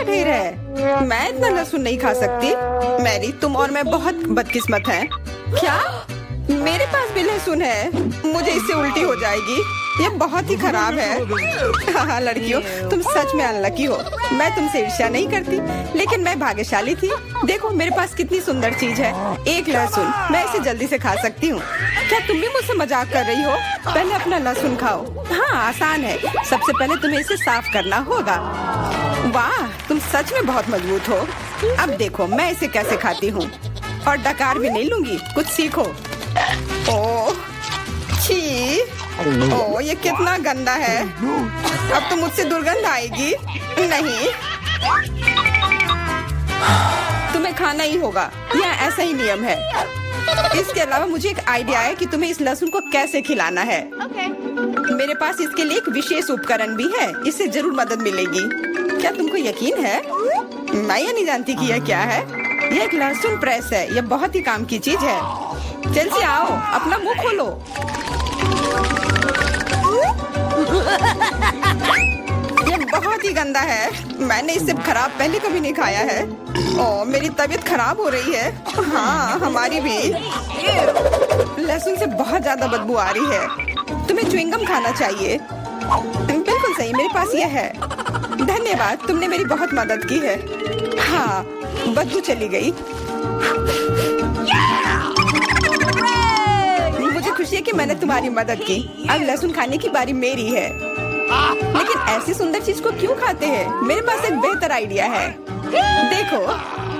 ढेर है। मैं इतना लहसुन नहीं खा सकती। मैरी, तुम और मैं बहुत बदकिस्मत हैं। क्या? मेरे पास भी लहसुन है। मुझे इससे उल्टी हो जाएगी। ये बहुत ही खराब है। हाँ लड़कियों, तुम सच में अनलकी हो। मैं तुमसे ईर्ष्या नहीं करती, लेकिन मैं भाग्यशाली थी। देखो मेरे पास कितनी सुंदर चीज है, एक लहसुन। मैं इसे जल्दी से खा सकती हूँ। क्या तुम भी मुझसे मजाक कर रही हो? पहले अपना लहसुन खाओ। हाँ आसान है। सबसे पहले तुम्हें इसे साफ करना होगा। वाह, तुम सच में बहुत मजबूत हो। अब देखो मैं इसे कैसे खाती हूँ, और डकार भी नहीं लूंगी। कुछ सीखो। ओह छी, ओह ये कितना गंदा है। अब तो मुझसे दुर्गंध आएगी। नहीं, तुम्हें खाना ही होगा। यह ऐसा ही नियम है। इसके अलावा मुझे एक आइडिया है कि तुम्हें इस लहसुन को कैसे खिलाना है। मेरे पास इसके लिए एक विशेष उपकरण भी है। इससे जरूर मदद मिलेगी। क्या तुमको यकीन है? मैं ये नहीं जानती कि यह क्या है। यह एक लहसुन प्रेस है। यह बहुत ही काम की चीज है। चेल्सी आओ, अपना मुंह खोलो। ये बहुत ही गंदा है। मैंने इससे खराब पहले कभी नहीं खाया है। ओह मेरी तबीयत खराब हो रही है। हाँ हमारी भी। लहसुन से बहुत ज्यादा बदबू आ रही है। तुम्हें च्युइंगम खाना चाहिए। बिल्कुल सही, मेरे पास यह है। धन्यवाद, तुमने मेरी बहुत मदद की है। हाँ बदबू चली गई। मुझे खुशी है कि मैंने तुम्हारी मदद की। अब लहसुन खाने की बारी मेरी है। लेकिन ऐसी सुंदर चीज को क्यों खाते हैं? मेरे पास एक बेहतर आइडिया है। देखो,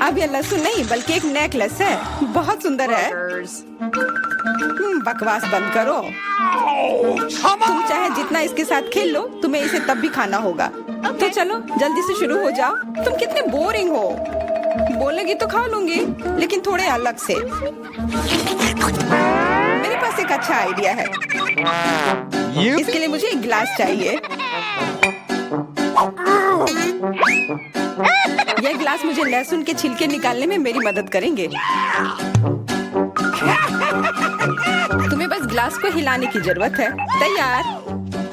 अब यह लहसुन नहीं बल्कि एक नेकलेस है। बहुत सुंदर है। बकवास बंद करो। तुम चाहे जितना इसके साथ खेल लो, तुम्हें इसे तब भी खाना होगा। तो चलो जल्दी से शुरू हो जाओ। तुम कितने बोरिंग हो। बोलेगी तो खा लूंगी, लेकिन थोड़े अलग से। मेरे पास एक अच्छा आइडिया है। इसके लिए मुझे एक गिलास चाहिए। यह गिलास मुझे लहसुन के छिलके निकालने में मेरी मदद करेंगे। तुम्हें बस गिलास को हिलाने की जरूरत है। तैयार।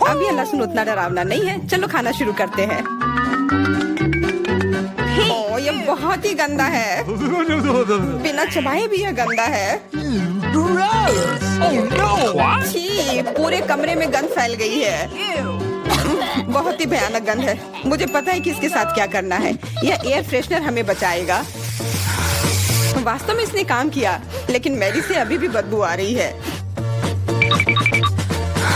अब यह लहसुन उतना डरावना नहीं है। चलो खाना शुरू करते हैं। ओह ये बहुत ही गंदा है। बिना चबाए भी यह गंदा है। छी, पूरे कमरे में गंध फैल गई है। बहुत ही भयानक गंध है। मुझे पता है कि इसके साथ क्या करना है। यह एयर फ्रेशनर हमें बचाएगा। वास्तव में इसने काम किया, लेकिन मैरी से अभी भी बदबू आ रही है।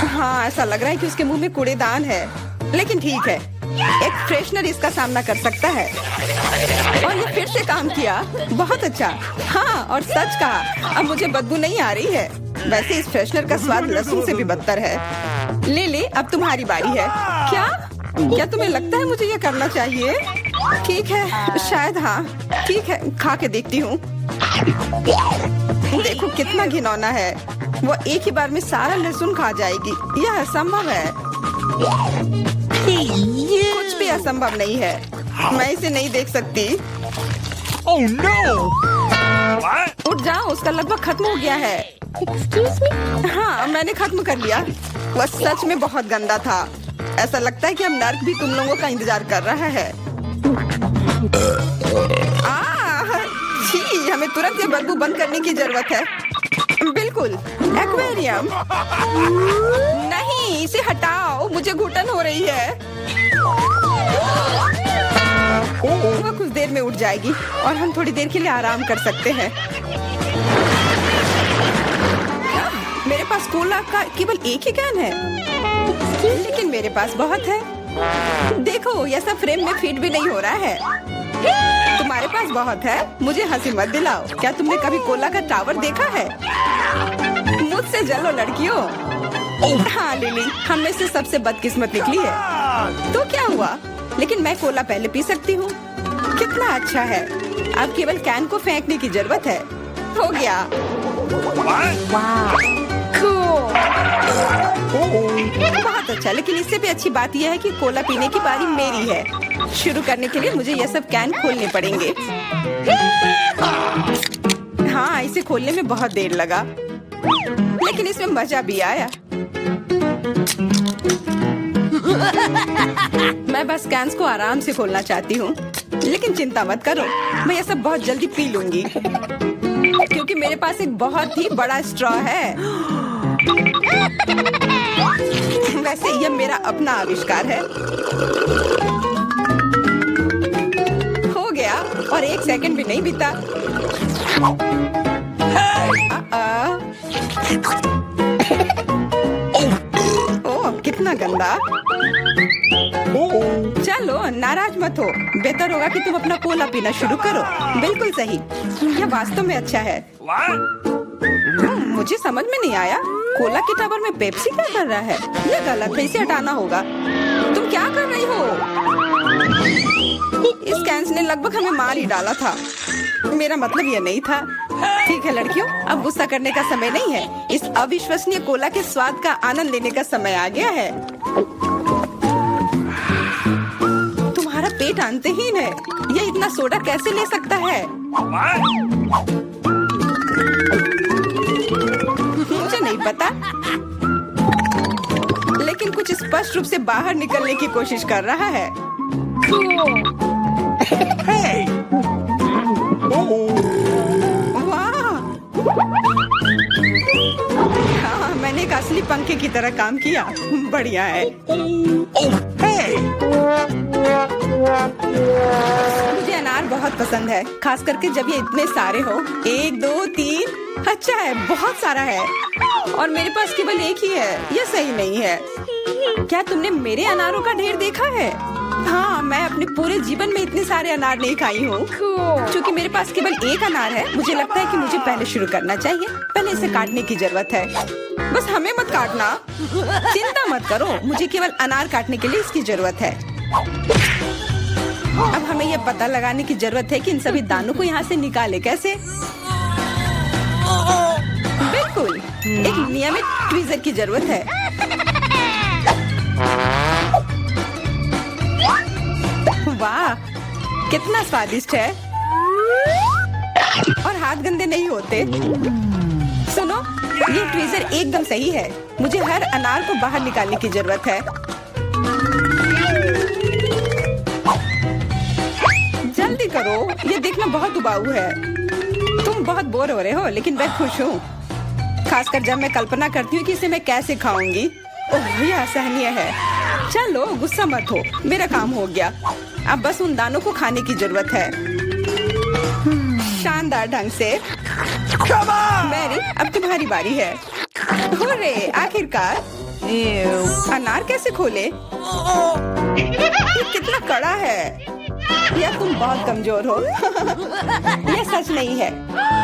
हाँ ऐसा लग रहा है कि उसके मुंह में कूड़ेदान है, लेकिन ठीक है, एक फ्रेशनर इसका सामना कर सकता है। और ये फिर से काम किया। बहुत अच्छा। हाँ और सच कहा, अब मुझे बदबू नहीं आ रही है। वैसे इस फ्रेशनर का स्वाद लहसुन से भी बदतर है। ले अब तुम्हारी बारी है। क्या तुम्हें लगता है मुझे ये करना चाहिए? ठीक है, शायद हाँ। ठीक है, खा के देखती हूँ। देखो कितना घिनौना है। वो एक ही बार में सारा लहसुन खा जाएगी। यह असंभव है। कुछ भी असंभव नहीं है। मैं इसे नहीं देख सकती। Oh no! उठ जाओ, उसका लगभग खत्म हो गया है। Excuse me? हाँ मैंने खत्म कर लिया। वह सच में बहुत गंदा था। ऐसा लगता है कि अब नर्क भी तुम लोगों का इंतजार कर रहा है। छी, हमें तुरंत ये बदबू बंद करने की जरूरत है। बिल्कुल, एक्वेरियम। नहीं, इसे हटाओ, मुझे घुटन हो रही है। वह कुछ देर में उठ जाएगी और हम थोड़ी देर के लिए आराम कर सकते हैं। मेरे पास कोला का केवल एक ही कैन है, लेकिन मेरे पास बहुत है। देखो यह सब फ्रेम में फिट भी नहीं हो रहा है। तुम्हारे पास बहुत है, मुझे हंसी मत दिलाओ। क्या तुमने कभी कोला का टावर देखा है? मुझसे जलो लड़कियों। हाँ लिली, हम में से सबसे बदकिस्मत निकली है। तो क्या हुआ? लेकिन मैं कोला पहले पी सकती हूँ। कितना अच्छा है। अब केवल कैन को फेंकने की जरूरत है। हो गया। बहुत अच्छा, लेकिन इससे भी अच्छी बात यह है कि कोला पीने की बारी मेरी है। शुरू करने के लिए मुझे यह सब कैन खोलने पड़ेंगे। हाँ इसे खोलने में बहुत देर लगा, लेकिन इसमें मजा भी आया। मैं बस कैन्स को आराम से खोलना चाहती हूँ। लेकिन चिंता मत करो, मैं ये सब बहुत जल्दी पी लूंगी क्योंकि मेरे पास एक बहुत ही बड़ा स्ट्रॉ है। वैसे यह मेरा अपना आविष्कार है। हो गया और 1 सेकंड भी नहीं बीता। ओह, कितना गंदा। चलो नाराज मत हो, बेहतर होगा कि तुम अपना कोला पीना शुरू करो। बिल्कुल सही, यह वास्तव में अच्छा है। मुझे समझ में नहीं आया, कोला के टावर में पेप्सी क्या कर रहा है? यह गलत है, इसे हटाना होगा। तुम क्या कर रही हो? इस कैंस ने लगभग हमें मार ही डाला था। मेरा मतलब यह नहीं था। ठीक है लड़कियों, अब गुस्सा करने का समय नहीं है। इस अविश्वसनीय कोला के स्वाद का आनंद लेने का समय आ गया है। तुम्हारा पेट अंतहीन है। यह इतना सोडा कैसे ले सकता है? मुझे नहीं पता, लेकिन कुछ स्पष्ट रूप से बाहर निकलने की कोशिश कर रहा है। Hey! वाह! हाँ, मैंने एक असली पंखे की तरह काम किया। बढ़िया है। Oh, hey! मुझे अनार बहुत पसंद है, खास करके जब ये इतने सारे हो। 1 2 3। अच्छा है, बहुत सारा है और मेरे पास केवल एक ही है। यह सही नहीं है। क्या तुमने मेरे अनारों का ढेर देखा है? हाँ, मैं अपने पूरे जीवन में इतने सारे अनार नहीं खाई हूँ। क्योंकि मेरे पास केवल एक अनार है, मुझे लगता है कि मुझे पहले शुरू करना चाहिए। पहले इसे काटने की जरूरत है। बस हमें मत काटना। चिंता मत करो, मुझे केवल अनार काटने के लिए इसकी जरूरत है। अब हमें यह पता लगाने की जरूरत है कि इन सभी दानों को यहाँ से निकाले कैसे। बिल्कुल, एक नियमित ट्वीजर की जरूरत है। वाह, कितना स्वादिष्ट है और हाथ गंदे नहीं होते। सुनो, ये ट्वीजर एकदम सही है। मुझे हर अनार को बाहर निकालने की जरूरत है। जल्दी करो, ये देखना बहुत उबाऊ है। तुम बहुत बोर हो रहे हो, लेकिन मैं खुश हूँ, खासकर जब मैं कल्पना करती हूँ कि इसे मैं कैसे खाऊंगी। ओह, यह असहनीय है। चलो गुस्सा मत हो, मेरा काम हो गया। अब बस उन दानों को खाने की जरूरत है, शानदार ढंग से। मैरी, अब तुम्हारी बारी है। हुर्रे, आखिरकार। अनार कैसे खोले? ये कितना कड़ा है। या तुम बहुत कमजोर हो। यह सच नहीं है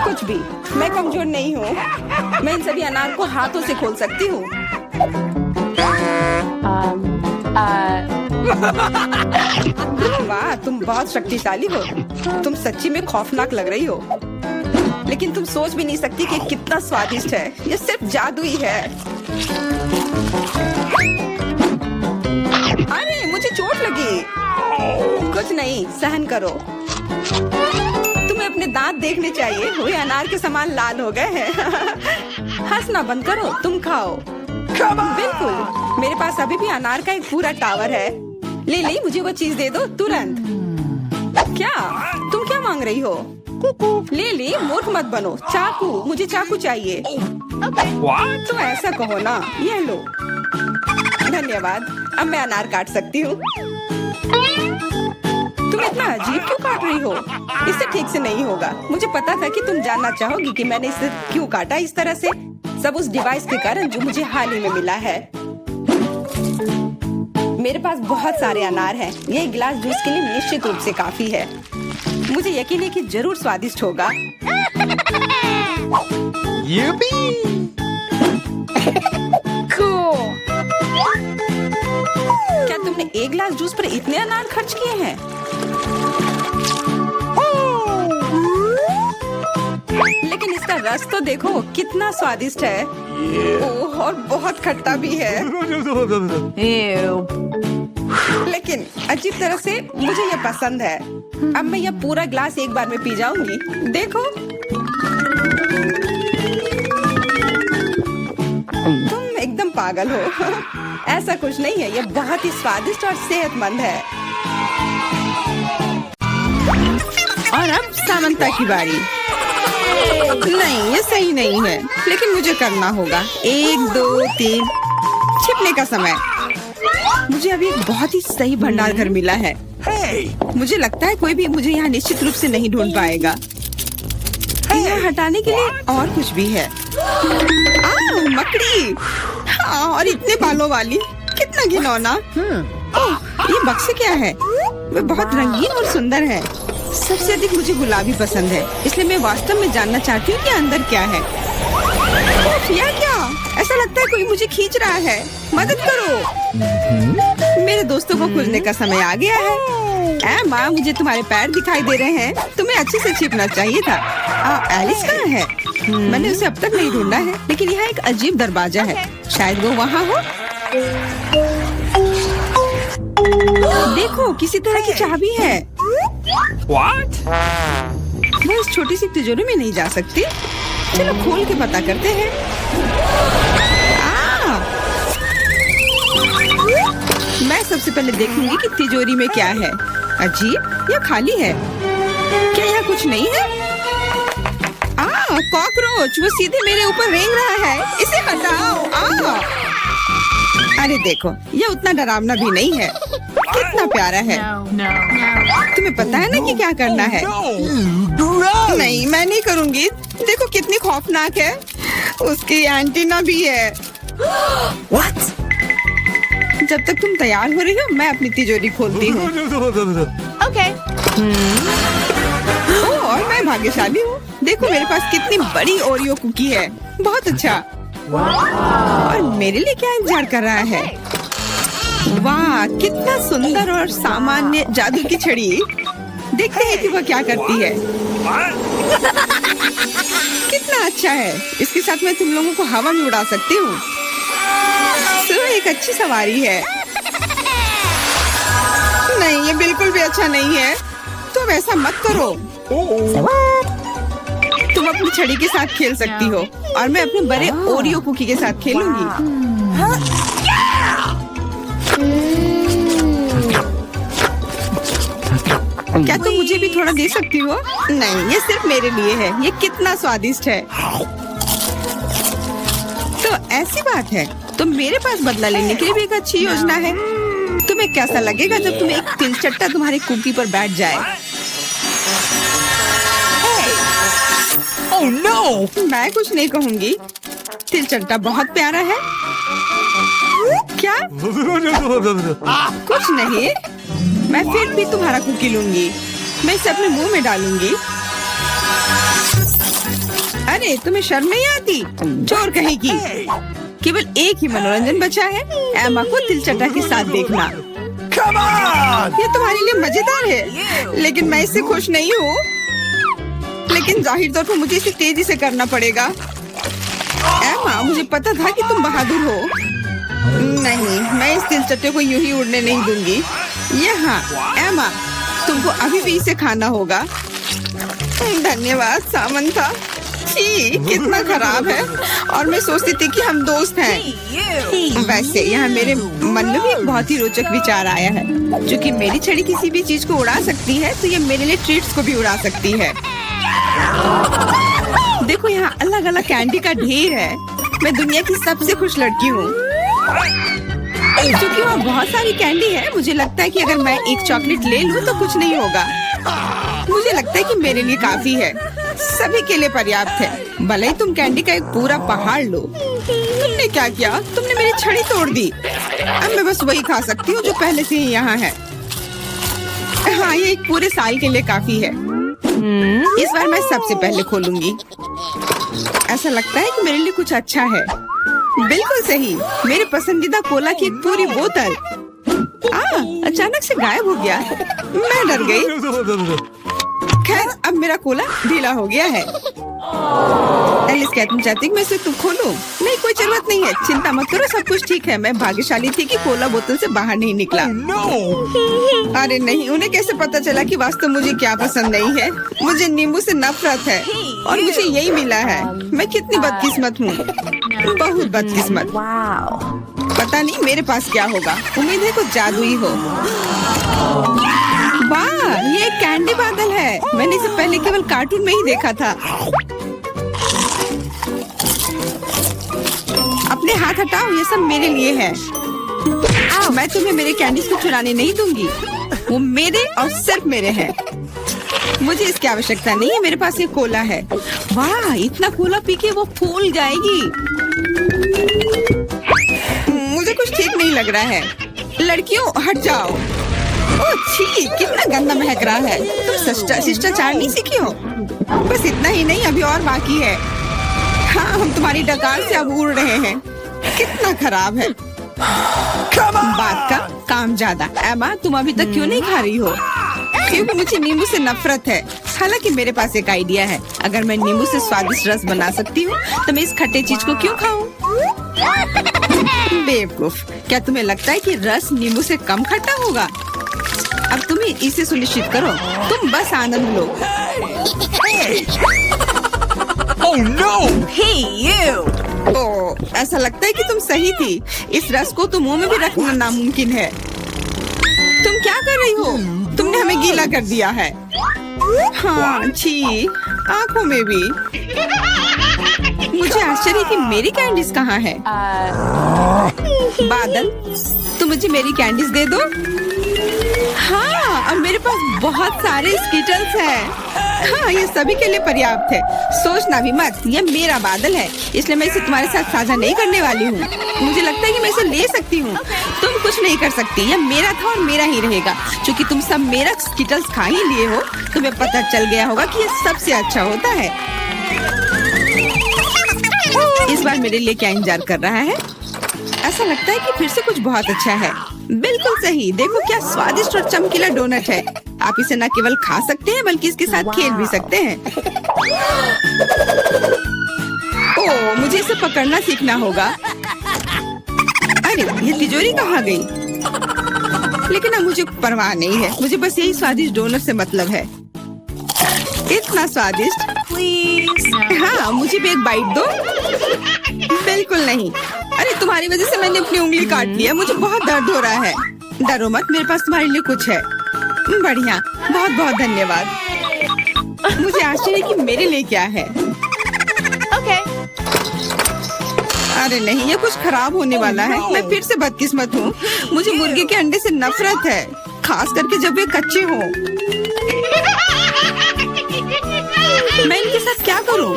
कुछ भी। मैं कमजोर नहीं हूँ। मैं इन सभी अनार को हाथों से खोल सकती हूँ। वाह, तुम बहुत शक्तिशाली हो। तुम सच्ची में खौफनाक लग रही हो, लेकिन तुम सोच भी नहीं सकती कि कितना स्वादिष्ट है। ये सिर्फ जादू ही है। अरे, मुझे चोट लगी। कुछ नहीं, सहन करो। तुम्हें अपने दांत देखने चाहिए, वे अनार के समान लाल हो गए हैं। हंसना बंद करो, तुम खाओ। बिल्कुल, मेरे पास अभी भी अनार का एक पूरा टावर है। लिली, मुझे वो चीज दे दो तुरंत। क्या तुम क्या मांग रही हो? लिली, मूर्ख मत बनो। चाकू, मुझे चाकू चाहिए। What? तो ऐसा कहो ना। ये लो। धन्यवाद, अब मैं अनार काट सकती हूँ। तुम इतना अजीब क्यों काट रही हो? इससे ठीक से नहीं होगा। मुझे पता था कि तुम जानना चाहोगी कि मैंने इसे क्यों काटा इस तरह से। सब उस डिवाइस के कारण जो मुझे हाल ही में मिला है। मेरे पास बहुत सारे अनार हैं। ये एक गिलास जूस के लिए निश्चित रूप से काफी है। मुझे यकीन है कि जरूर स्वादिष्ट होगा। Yippee! Cool. क्या तुमने एक गिलास जूस पर इतने अनार खर्च किए हैं? लेकिन इसका रस तो देखो, कितना स्वादिष्ट है। ओह, और बहुत खट्टा भी है। Ew. लेकिन अजीब तरह से मुझे यह पसंद है। अब मैं यह पूरा ग्लास एक बार में पी जाऊंगी। देखो, तुम एकदम पागल हो। ऐसा कुछ नहीं है, यह बहुत ही स्वादिष्ट और सेहतमंद है। और अब सामंता की बारी। नहीं, ये सही नहीं है, लेकिन मुझे करना होगा। 1 2 3 छिपने का समय। मुझे अभी एक बहुत ही सही भंडार घर मिला है। Hey! मुझे लगता है कोई भी मुझे यहाँ निश्चित रूप से नहीं ढूंढ पाएगा। यहाँ हटाने के लिए और कुछ भी है। मकड़ी। हाँ, और इतने बालों वाली, कितना घिनौना। ओह, ये बक्से क्या है? वे बहुत रंगीन और सुंदर है। सबसे अधिक मुझे गुलाबी पसंद है, इसलिए मैं वास्तव में जानना चाहती हूँ कि अंदर क्या है। उफ, यह क्या? ऐसा लगता है कोई मुझे खींच रहा है। मदद करो। मेरे दोस्तों को खोजने का समय आ गया है। माँ, मुझे तुम्हारे पैर दिखाई दे रहे हैं। तुम्हें अच्छे से छिपना चाहिए था। एलिस कहाँ है? मैंने उसे अब तक नहीं ढूंढा है, लेकिन यहाँ एक अजीब दरवाजा है। शायद वो वहाँ हो। देखो, किसी तरह की चाबी है। What? मैं इस छोटी सी तिजोरी में नहीं जा सकती। चलो खोल के पता करते हैं। मैं सबसे पहले देखूंगी कि तिजोरी में क्या है। अजीब, यह खाली है। क्या यहाँ कुछ नहीं है? कॉकरोच, वो सीधे मेरे ऊपर रेंग रहा है। इसे हटाओ। अरे देखो, यह उतना डरावना भी नहीं है। कितना प्यारा है। तुम्हें पता है ना कि क्या करना है? No! नहीं, मैं नहीं करूँगी। देखो कितनी खौफनाक है। उसकी एंटीना भी है। What? जब तक तुम तैयार हो रही हो, मैं अपनी तिजोरी खोलती हूँ। Okay. ओह, और मैं भाग्यशाली हूँ। देखो मेरे पास कितनी बड़ी ओरियो कुकी है। बहुत अच्छा। और मेरे लिए क्या इंतजार कर रहा है? वाह, कितना सुंदर और सामान्य जादू की छड़ी। देखते हैं कि वह क्या करती है। कितना अच्छा है। इसके साथ मैं तुम लोगों को हवा में उड़ा सकती हूँ। एक अच्छी सवारी है। नहीं, ये बिल्कुल भी अच्छा नहीं है। तुम ऐसा मत करो। तुम अपनी छड़ी के साथ खेल सकती हो और मैं अपने बड़े ओरियो कुकी के साथ खेलूंगी। क्या तुम मुझे भी थोड़ा दे सकती हो? नहीं, ये सिर्फ मेरे लिए है। ये कितना स्वादिष्ट है। तो ऐसी बात है, तो मेरे पास बदला लेने के लिए भी एक अच्छी योजना है। तुम्हें कैसा लगेगा जब तुम एक तिलचट्टा तुम्हारे कुकी पर बैठ जाए? Oh no! मैं कुछ नहीं कहूँगी। तिलचट्टा बहुत प्यारा है। क्या? कुछ नहीं। मैं फिर भी तुम्हारा कुकी लूंगी। मैं इसे अपने मुंह में डालूंगी। अरे, तुम्हें शर्म नहीं आती? चोर कहेगी। केवल एक ही मनोरंजन बचा है, एमा को तिलचट्टा के साथ देखना। Come on! ये तुम्हारे लिए मजेदार है, लेकिन मैं इससे खुश नहीं हूँ। लेकिन जाहिर तौर पर मुझे इसे तेजी से करना पड़ेगा। एमा, मुझे पता था कि तुम बहादुर हो। नहीं, मैं इस तिलचट्टे को यूं ही उड़ने नहीं दूंगी। यहाँ, एमा, तुमको अभी भी इसे खाना होगा। धन्यवाद सामंता। छी, कितना खराब है। और मैं सोचती थी कि हम दोस्त हैं। वैसे यहाँ मेरे मन में भी एक बहुत ही रोचक विचार आया है। क्योंकि मेरी छड़ी किसी भी चीज को उड़ा सकती है, तो ये मेरे लिए ट्रीट्स को भी उड़ा सकती है। देखो, यहाँ अलग अलग कैंडी का ढेर है। मैं दुनिया की सबसे खुश लड़की हूँ। क्योंकि वहाँ बहुत सारी कैंडी है, मुझे लगता है कि अगर मैं एक चॉकलेट ले लूँ तो कुछ नहीं होगा। मुझे लगता है कि मेरे लिए काफी है। सभी के लिए पर्याप्त है। भले ही तुम कैंडी का एक पूरा पहाड़ लो। तुमने क्या किया? तुमने मेरी छड़ी तोड़ दी। अब मैं बस वही खा सकती हूँ जो पहले से ही यहाँ है। हाँ, ये एक पूरे साल के लिए काफी है। इस बार मैं सबसे पहले खोलूंगी। ऐसा लगता है कि मेरे लिए कुछ अच्छा है। बिल्कुल सही, मेरे पसंदीदा कोला की एक पूरी बोतल। अचानक से गायब हो गया। मैं डर गई। खैर, अब मेरा कोला ढीला हो गया है। एलिस, क्या तुम चाहती मैं इसे खोलूं? नहीं, कोई जरूरत नहीं है। चिंता मत करो, सब कुछ ठीक है। मैं भाग्यशाली थी कि कोला बोतल से बाहर नहीं निकला। No! अरे नहीं, उन्हें कैसे पता चला कि वास्तव मुझे क्या पसंद नहीं है? मुझे नींबू से नफरत है और मुझे यही मिला है। मैं कितनी बदकिस्मत हूँ, बहुत बदकिस्मत। पता नहीं मेरे पास क्या होगा। उम्मीद है कुछ जादुई हो। वाह, ये एक कैंडी बादल है। मैंने इसे पहले केवल कार्टून में ही देखा था। अपने हाथ हटाओ, ये सब मेरे लिए है। मैं तुम्हें मेरे कैंडीज को चुराने नहीं दूंगी। वो मेरे और सिर्फ मेरे हैं। मुझे इसकी आवश्यकता नहीं है। मेरे पास ये कोला है। वाह, इतना कोला पी के वो फूल जाएगी। मुझे कुछ ठीक नहीं लग रहा है। लड़कियों, हट जाओ। ओह छी, कितना गंदा महक रहा है। तुम शिष्टाचार नहीं सीखी हो? बस इतना ही नहीं, अभी और बाकी है। हाँ, हम तुम्हारी डकार से अब उड़ रहे हैं। कितना खराब है। Come on! बात का काम ज्यादा। एमा, तुम अभी तक क्यों नहीं खा रही हो? क्योंकि मुझे नींबू से नफरत है। हालांकि मेरे पास एक आइडिया है। अगर मैं नींबू से स्वादिष्ट रस बना सकती हूँ तो मैं इस खट्टे चीज को क्यों खाऊं? बेवकूफ, क्या तुम्हें लगता है कि रस नींबू से कम खट्टा होगा? अब तुम इसे सुनिश्चित करो। तुम बस आनंद लो। Oh no! Hey, you! ओ, ऐसा लगता है कि तुम सही थी। इस रस को तो मुंह में भी रखना नामुमकिन है। तुम क्या कर रही हो? तुमने हमें गीला कर दिया है। हाँ, छी, आंखों में भी। मुझे आश्चर्य कि मेरी कैंडीज कहाँ है? बादल, तुम मुझे मेरी कैंडीज दे दो। हाँ, और मेरे पास बहुत सारे स्कीटल्स हैं। हाँ, ये सभी के लिए पर्याप्त है। सोचना भी मत, ये मेरा बादल है, इसलिए मैं इसे तुम्हारे साथ साझा नहीं करने वाली हूँ। मुझे लगता है कि मैं इसे ले सकती हूँ। तुम कुछ नहीं कर सकती। ये मेरा था और मेरा ही रहेगा। क्योंकि तुम सब मेरा स्कीटल्स खा ही लिए हो, तुम्हें पता चल गया होगा कि ये सबसे अच्छा होता है। इस बार मेरे लिए क्या इंतजार कर रहा है? ऐसा लगता है कि फिर से कुछ बहुत अच्छा है। बिल्कुल सही। देखो क्या स्वादिष्ट और चमकीला डोनट है। आप इसे न केवल खा सकते हैं बल्कि इसके साथ खेल भी सकते हैं। ओह, मुझे इसे पकड़ना सीखना होगा। अरे, ये तिजोरी कहाँ गई? लेकिन अब मुझे परवाह नहीं है। मुझे बस यही स्वादिष्ट डोनट से मतलब है। इतना स्वादिष्ट। हाँ, मुझे भी एक बाइट दो। बिल्कुल नहीं। अरे, तुम्हारी वजह से मैंने अपनी उंगली काट लिया। मुझे बहुत दर्द हो रहा है। डरो मत, मेरे पास तुम्हारे लिए कुछ है। बढ़िया, बहुत बहुत धन्यवाद। मुझे आश्चर्य कि मेरे लिए क्या है। Okay. अरे नहीं, ये कुछ खराब होने वाला है। मैं फिर से बदकिस्मत हूँ। मुझे मुर्गे के अंडे से नफरत है, खास करके जब वे कच्चे हों। मैं इनके साथ क्या करूँ?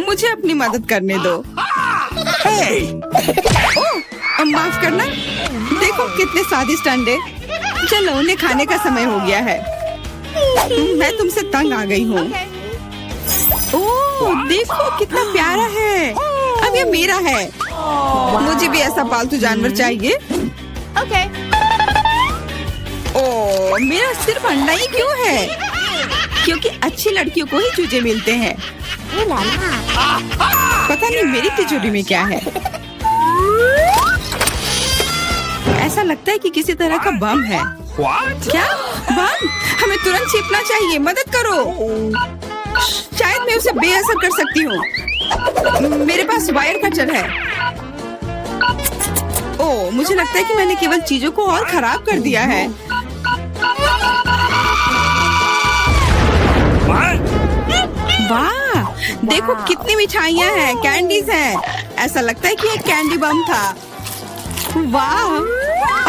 मुझे अपनी मदद करने दो। Hey! ओह, माफ करना। देखो कितने स्वादिष्ट अंडे। चलो, उन्हें खाने का समय हो गया है। मैं तुमसे तंग आ गई हूँ। ओह, देखो कितना प्यारा है। अब ये मेरा है। मुझे भी ऐसा पालतू जानवर चाहिए। Okay. ओह, मेरा सिर्फ अंडा ही क्यों है? क्योंकि अच्छी लड़कियों को ही चूजे मिलते हैं। पता नहीं मेरी तिजोरी में क्या है। ऐसा लगता है कि किसी तरह का बम है। What? क्या बम? हमें तुरंत छिपना चाहिए। मदद करो। शायद मैं उसे बेअसर कर सकती हूँ। मेरे पास वायर कटर है। ओह, मुझे लगता है कि मैंने केवल चीजों को और खराब कर दिया है। What? वाह, देखो कितनी मिठाइयाँ हैं, कैंडीज हैं। ऐसा लगता है कि एक कैंडी बम था। वाह,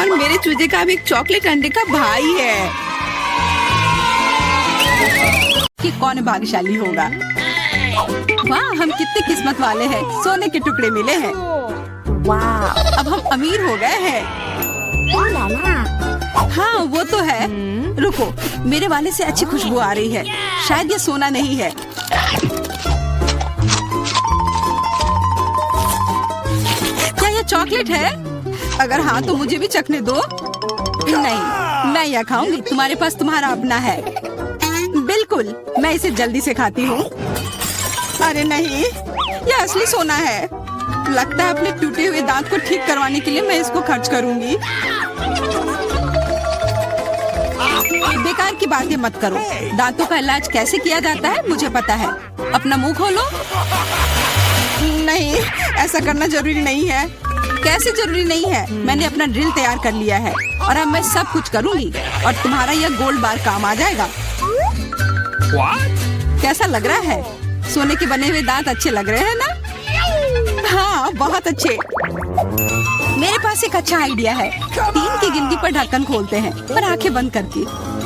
और मेरे चूजे का अब एक चॉकलेट अंडे का भाई है। कि कौन भाग्यशाली होगा? वाह, हम कितने किस्मत वाले हैं। सोने के टुकड़े मिले हैं। Wow. अब हम अमीर हो गए हैं। हाँ, वो तो है। रुको, मेरे वाले से अच्छी खुशबू आ रही है। शायद ये सोना नहीं है। क्या ये चॉकलेट है? अगर हाँ तो मुझे भी चखने दो। नहीं, मैं यह खाऊंगी। तुम्हारे पास तुम्हारा अपना है। बिल्कुल, मैं इसे जल्दी से खाती हूँ। अरे नहीं, यह असली सोना है। लगता है अपने टूटे हुए दांत को ठीक करवाने के लिए मैं इसको खर्च करूंगी। बेकार की बातें मत करो। दांतों का इलाज कैसे किया जाता है मुझे पता है। अपना मुंह खोलो। नहीं, ऐसा करना जरूरी नहीं है। कैसे जरूरी नहीं है। मैंने अपना ड्रिल तैयार कर लिया है और अब मैं सब कुछ करूंगी और तुम्हारा यह गोल्ड बार काम आ जाएगा। What? कैसा लग रहा है? सोने के बने हुए दांत अच्छे लग रहे हैं ना? हाँ, बहुत अच्छे। मेरे पास एक अच्छा आइडिया है। 3 की गिनती पर ढक्कन खोलते हैं पर आंखें बंद करके।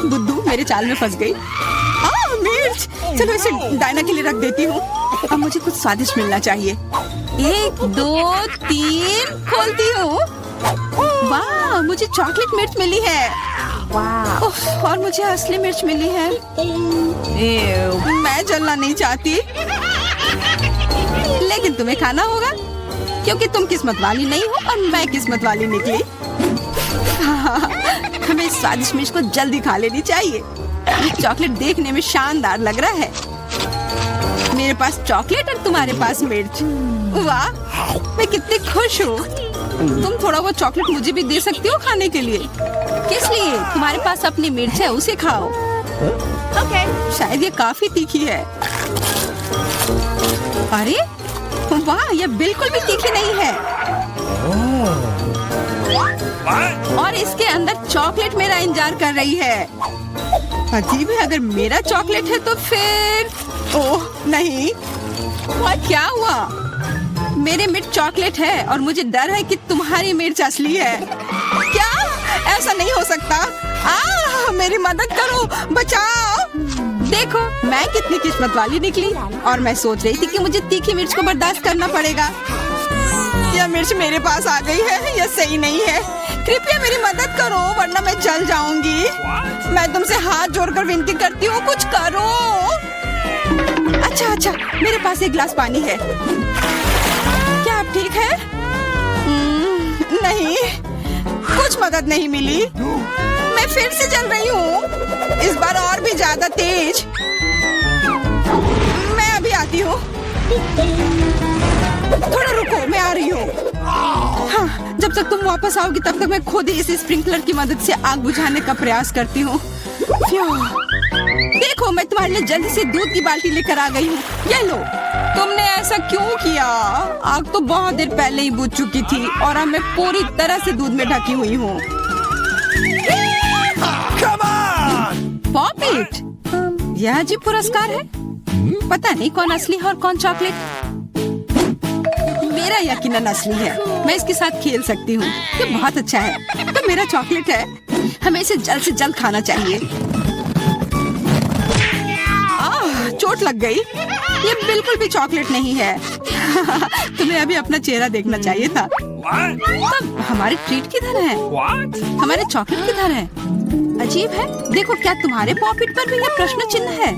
बुद्धू मेरे चाल में फंस गई। मिर्च, चलो इसे डायना के लिए रख देती हूँ। अब मुझे कुछ स्वादिष्ट मिलना चाहिए। 1 2 3 खोलती हूँ। वाह, मुझे चॉकलेट मिर्च मिली है। Wow. उफ, और मुझे असली मिर्च मिली है। Ew. मैं जलना नहीं चाहती, लेकिन तुम्हें खाना होगा क्योंकि तुम किस्मत वाली नहीं हो और मैं किस्मत वाली निकली। हमें इस स्वादिष्ट मिर्च को जल्दी खा लेनी चाहिए। ये चॉकलेट देखने में शानदार लग रहा है। मेरे पास चॉकलेट और तुम्हारे पास मिर्च। वाह, मैं कितनी खुश हूँ। तुम थोड़ा वो चॉकलेट मुझे भी दे सकती हो खाने के लिए। किस लिए? तुम्हारे पास अपनी मिर्च है, उसे खाओ। Okay. शायद ये काफी तीखी है। अरे वाह, यह बिल्कुल भी तीखी नहीं है। What? और इसके अंदर चॉकलेट मेरा इंतजार कर रही है। अजीब है, अगर मेरा चॉकलेट है तो फिर ओह नहीं। क्या हुआ? मेरे मिर्च चॉकलेट है और मुझे डर है कि तुम्हारी मिर्च असली है। क्या? ऐसा नहीं हो सकता। मेरी मदद करो, बचाओ। देखो मैं कितनी किस्मत वाली निकली और मैं सोच रही थी कि मुझे तीखी मिर्च को बर्दाश्त करना पड़ेगा। यह मिर्च मेरे पास आ गई है, यह सही नहीं है। कृपया मेरी मदद करो वरना मैं जल जाऊंगी। मैं तुमसे हाथ जोड़कर विनती करती हूँ, कुछ करो। अच्छा, मेरे पास एक गिलास पानी है। क्या आप ठीक है? नहीं, कुछ मदद नहीं मिली। मैं फिर से जल रही हूँ, इस बार और भी ज्यादा तेज। मैं अभी आती हूँ। थोड़ा रुको, मैं आ रही हूँ। हाँ, जब तक तुम वापस आओगी तब तक मैं खुद ही इस स्प्रिंकलर की मदद से आग बुझाने का प्रयास करती हूँ। देखो, मैं तुम्हारे लिए जल्दी से दूध की बाल्टी लेकर आ गई हूँ। ये लो। तुमने ऐसा क्यों किया? आग तो बहुत देर पहले ही बुझ चुकी थी और अब मैं पूरी तरह से दूध में ढकी हुई हूँ। Come on! पॉपिट, यह अजीब पुरस्कार है। पता नहीं कौन असली है और कौन चॉकलेट। मेरा यकीनन असली है। मैं इसके साथ खेल सकती हूँ। ये बहुत अच्छा है। तो मेरा चॉकलेट है। हमें इसे जल्द से जल्द खाना चाहिए। चोट लग गई। ये बिल्कुल भी चॉकलेट नहीं है। तुम्हें अभी अपना चेहरा देखना चाहिए था। What? तब हमारे ट्रीट किधर है? What? हमारे चॉकलेट किधर है? अजीब है। देखो, क्या तुम्हारे पॉकेट पर भी यह प्रश्न चिन्ह है?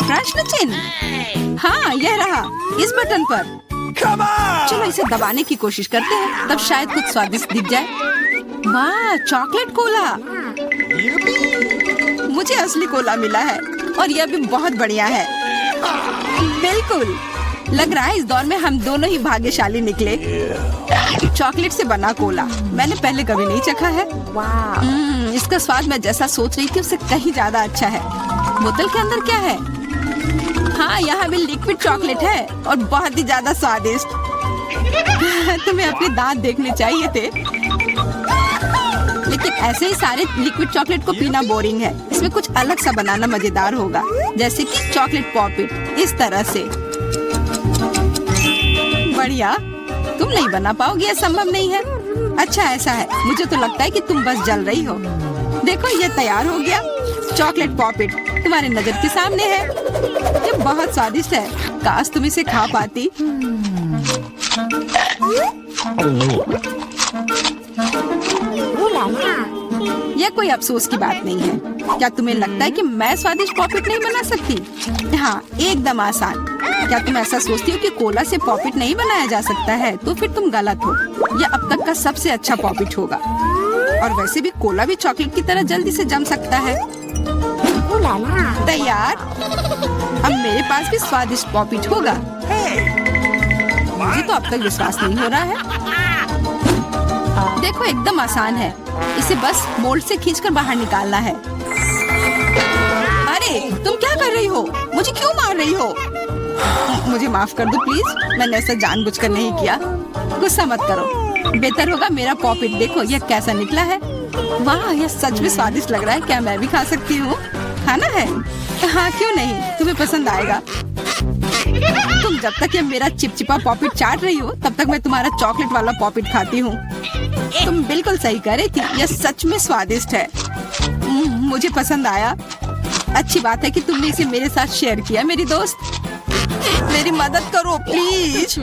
प्रश्न चिन्ह? हाँ, यह रहा, इस बटन पर। Come on! चलो इसे दबाने की कोशिश करते हैं, तब शायद कुछ स्वादिष्ट दिख जाए। वाह, चॉकलेट कोला। मुझे असली कोला मिला है और यह भी बहुत बढ़िया है। बिल्कुल, लग रहा है इस दौर में हम दोनों ही भाग्यशाली निकले। चॉकलेट से बना कोला मैंने पहले कभी नहीं चखा है। Wow. इसका स्वाद मैं जैसा सोच रही थी उससे कहीं ज्यादा अच्छा है। बोतल के अंदर क्या है? हाँ, यहाँ भी लिक्विड चॉकलेट है और बहुत ही ज्यादा स्वादिष्ट। तुम्हें अपने दांत देखने चाहिए थे। लेकिन ऐसे ही सारे लिक्विड चॉकलेट को पीना बोरिंग है। इसमें कुछ अलग सा बनाना मजेदार होगा, जैसे कि चॉकलेट पॉपिट, इस तरह से। बढ़िया। तुम नहीं बना पाओगी, यह संभव नहीं है। अच्छा, ऐसा है। मुझे तो लगता है कि तुम बस जल रही हो। देखो, ये तैयार हो गया। चॉकलेट पॉपिट तुम्हारे नजर के सामने है। ये बहुत स्वादिष्ट है। काश तुम इसे खा पाती। यह कोई अफसोस की बात नहीं है। क्या तुम्हें लगता है कि मैं स्वादिष्ट पॉपिट नहीं बना सकती? हाँ, एकदम आसान। क्या तुम ऐसा सोचती हो कि कोला से पॉपिट नहीं बनाया जा सकता है? तो फिर तुम गलत हो। यह अब तक का सबसे अच्छा पॉपिट होगा। और वैसे भी कोला भी चॉकलेट की तरह जल्दी से जम सकता है। तैयार? अब मेरे पास भी स्वादिष्ट पॉपिट होगा। मुझे तो अब तक विश्वास नहीं हो रहा है। देखो, एकदम आसान है। इसे बस मोल्ड से खींचकर बाहर निकालना है। अरे, तुम क्या कर रही हो? मुझे क्यों मार रही हो? मुझे माफ कर दो प्लीज, मैंने ऐसा जानबूझकर नहीं किया। गुस्सा मत करो, बेहतर होगा मेरा पॉपिट देखो यह कैसा निकला है। वाह, यह सच में स्वादिष्ट लग रहा है। क्या मैं भी खा सकती हूँ? खाना है? हाँ क्यों नहीं, तुम्हें पसंद आएगा। तुम जब तक ये मेरा चिपचिपा पॉपिट चाट रही हो तब तक मैं तुम्हारा चॉकलेट वाला पॉपिट खाती हूँ। तुम बिल्कुल सही कह रही थी, यह सच में स्वादिष्ट है। मुझे पसंद आया। अच्छी बात है कि तुमने इसे मेरे साथ शेयर किया। मेरी दोस्त, मेरी मदद करो प्लीज।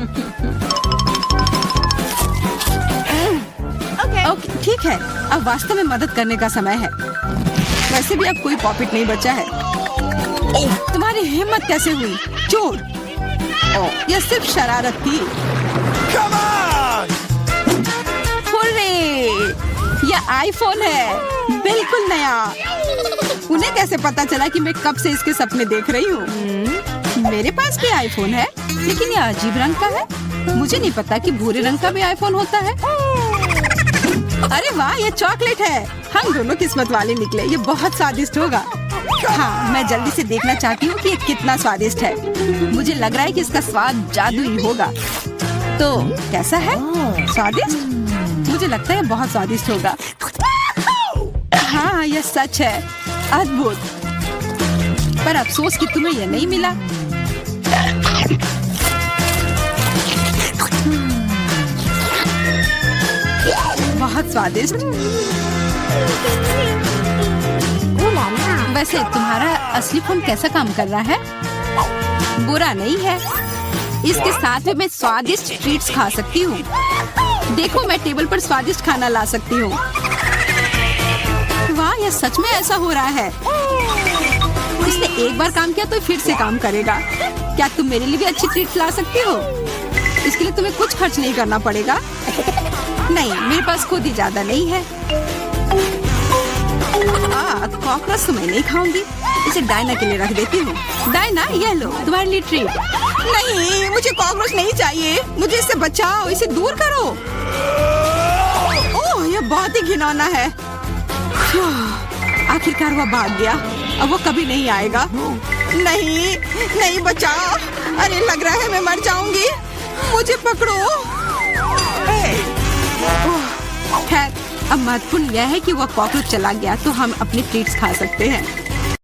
ओके ठीक है, अब वास्तव में मदद करने का समय है। वैसे भी अब कोई पॉपिट नहीं बचा है। तुम्हारी हिम्मत कैसे हुई चोर? यह सिर्फ शरारत थी। Come on! हुर्रे! यह आईफोन है, बिल्कुल नया। उन्हें कैसे पता चला कि मैं कब से इसके सपने देख रही हूँ? मेरे पास भी आईफोन है, लेकिन यह अजीब रंग का है। मुझे नहीं पता कि भूरे रंग का भी आईफोन होता है। अरे वाह, ये चॉकलेट है। हम दोनों किस्मत वाले निकले। ये बहुत स्वादिष्ट होगा। हाँ, मैं जल्दी से देखना चाहती हूँ कि ये कितना स्वादिष्ट है। मुझे लग रहा है कि इसका स्वाद जादुई होगा। तो कैसा है? स्वादिष्ट? मुझे लगता है बहुत स्वादिष्ट होगा। हाँ, यह सच है। अद्भुत। पर अफसोस कि तुम्हें यह नहीं मिला। बहुत स्वादिष्ट। वैसे तुम्हारा असली फोन कैसा काम कर रहा है? बुरा नहीं है। इसके साथ में मैं स्वादिष्ट ट्रीट्स खा सकती हूँ। देखो, मैं टेबल पर स्वादिष्ट खाना ला सकती हूँ। वाह, यह सच में ऐसा हो रहा है। इसने एक बार काम किया तो फिर से काम करेगा। क्या तुम मेरे लिए भी अच्छी ट्रीट्स ला सकती हो? इसके लिए तुम्हें कुछ खर्च नहीं करना पड़ेगा। नहीं, मेरे पास खुद ही ज्यादा नहीं है। कॉकरोच तो मैं नहीं खाऊंगी। इसे डायना के लिए रख देती हूँ। डायना, ये लो तुम्हारे लिए ट्रीट। नहीं, मुझे कॉकरोच नहीं चाहिए। मुझे इससे बचाओ, इसे दूर करो। ओह, यह बहुत ही घिनौना है। आखिरकार वह भाग गया। अब वो कभी नहीं आएगा। नहीं, नहीं बचाओ। अरे लग रहा है मैं मर जाऊंगी। मुझे पकड़ो। खैर, अब महत्वपूर्ण यह है कि वह कॉकरोच चला गया तो हम अपनी ट्रीट्स खा सकते हैं।